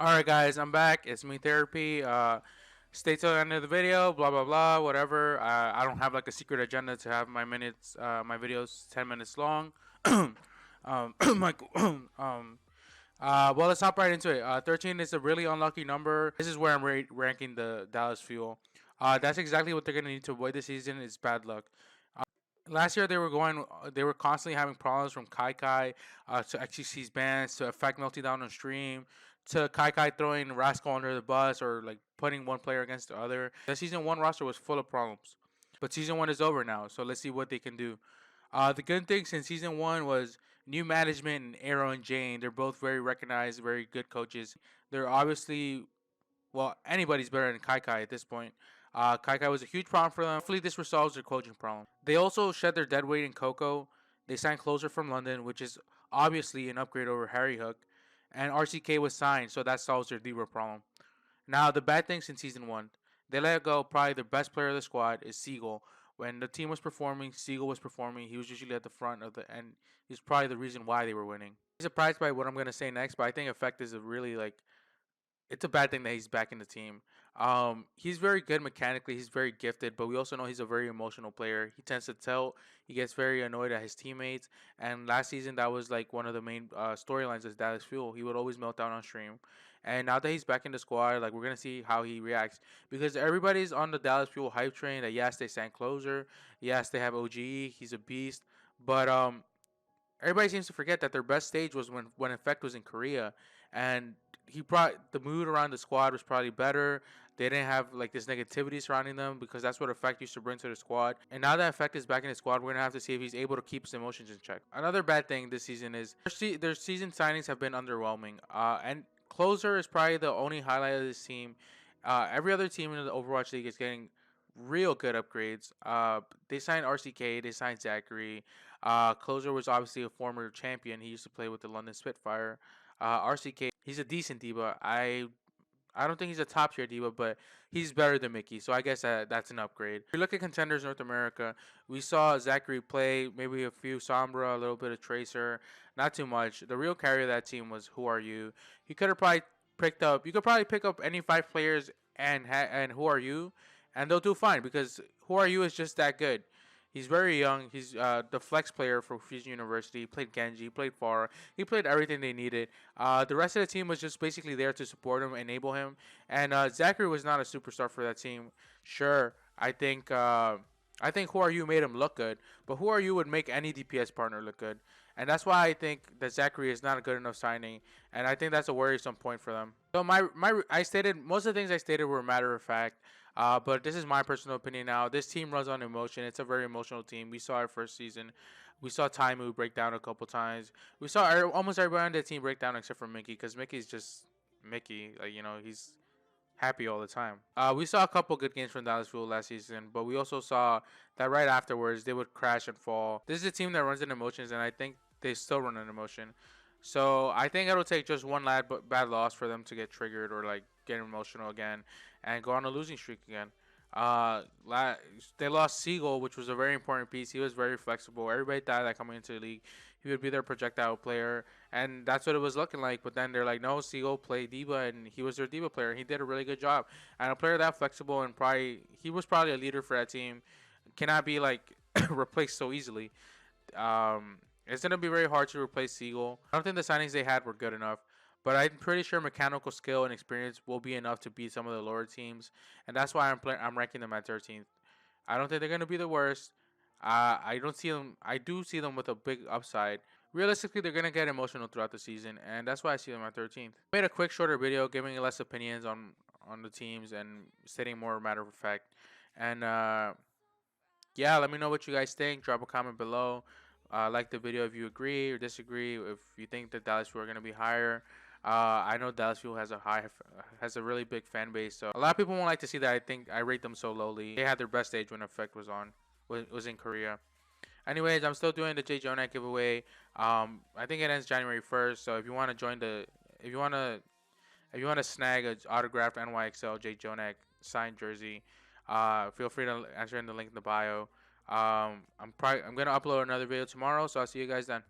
Alright guys, I'm back. It's me therapy. Stay till the end of the video, blah blah blah, whatever. I don't have like a secret agenda to have my videos 10 minutes long. My well, let's hop right into it. 13 is a really unlucky number. This is where I'm ranking the Dallas Fuel. That's exactly what they're gonna need to avoid this season. Is bad luck. Last year they were constantly having problems from Kai to XCC's bans to Effect melting down on stream to Kai throwing Rascal under the bus or like putting one player against the other. The season one roster was full of problems, but season one is over now, so let's see what they can do. The good thing since season one was new management and Arrow and Jane. They're both very recognized, very good coaches. They're obviously anybody's better than Kai at this point. Kai was a huge problem for them. Hopefully, this resolves their coaching problem. They also shed their dead weight in Coco. They signed Closer from London, which is obviously an upgrade over Harry Hook. And RCK was signed, so that solves their D-Row problem. Now, the bad things in season one, they let go probably the best player of the squad is Siegel. When the team was performing, Siegel was performing. He was usually at the front of the end. He's probably the reason why they were winning. I'm surprised by what I'm gonna say next, but I think Effect is a really like it's a bad thing that he's back in the team. He's very good mechanically. He's very gifted, but we also know he's a very emotional player. He tends to tell. He gets very annoyed at his teammates. And last season, that was like one of the main storylines of Dallas Fuel. He would always melt down on stream. And now that he's back in the squad, like we're gonna see how he reacts because everybody's on the Dallas Fuel hype train. That yes, they signed Closer. Yes, they have OGE. He's a beast. But everybody seems to forget that their best stage was when Effect was in Korea, and he brought the mood around the squad was probably better. They didn't have like this negativity surrounding them because that's what Effect used to bring to the squad. And now that Effect is back in the squad, we're gonna have to see if he's able to keep his emotions in check. Another bad thing this season is their season signings have been underwhelming. And Closer is probably the only highlight of this team. Every other team in the Overwatch League is getting real good upgrades. They signed RCK, they signed Zachary. Closer was obviously a former champion. He used to play with the London Spitfire. RCK, he's a decent diva. I don't think he's a top tier diva, but he's better than Mickey. So I guess that's an upgrade. If we look at contenders North America, we saw Zachary play, maybe a few Sombra, a little bit of Tracer, not too much. The real carry of that team was Who Are You. He could have probably picked up. You could probably pick up any 5 players and Who Are You, and they'll do fine because Who Are You is just that good. He's very young. He's the flex player for Fusion University. He played Genji, he played Pharah, he played everything they needed. The rest of the team was just basically there to support him, enable him. And Zachary was not a superstar for that team. Sure, I think Who Are You made him look good, but Who Are You would make any DPS partner look good. And that's why I think that Zachary is not a good enough signing, and I think that's a worrisome point for them. So I stated most of the things I stated were matter of fact. But this is my personal opinion now. This team runs on emotion. It's a very emotional team. We saw our first season. We saw Taimu break down a couple times. We saw almost everybody on the team break down except for Mickey because Mickey's just Mickey. Like, he's happy all the time. We saw a couple good games from Dallas Fuel last season, but we also saw that right afterwards they would crash and fall. This is a team that runs in emotions, and I think they still run in emotion. So I think it'll take just one bad loss for them to get triggered or like get emotional again and go on a losing streak again. Uh, they lost Siegel, which was a very important piece. He was very flexible. Everybody thought that coming into the league, he would be their projectile player, and that's what it was looking like. But then they're like, no, Siegel played Diva, and he was their Diva player. And he did a really good job. And a player that flexible and he was probably a leader for that team, cannot be like replaced so easily. It's gonna be very hard to replace Siegel. I don't think the signings they had were good enough. But I'm pretty sure mechanical skill and experience will be enough to beat some of the lower teams, and that's why I'm ranking them at 13th. I don't think they're gonna be the worst. I don't see them. I do see them with a big upside. Realistically, they're gonna get emotional throughout the season, and that's why I see them at 13th. I made a quick, shorter video giving less opinions on the teams and stating more matter of fact. And yeah, let me know what you guys think. Drop a comment below. Like the video if you agree or disagree. If you think that Dallas Fuel are gonna be higher. I know Dallas Fuel has a really big fan base, so a lot of people won't like to see that. I think I rate them so lowly. They had their best stage when Effect was in Korea. Anyways, I'm still doing the JJonak giveaway. I think it ends January 1st. So if you want to join if you want to snag an autographed NYXL JJonak signed jersey, feel free to enter in the link in the bio. I'm gonna upload another video tomorrow, so I'll see you guys then.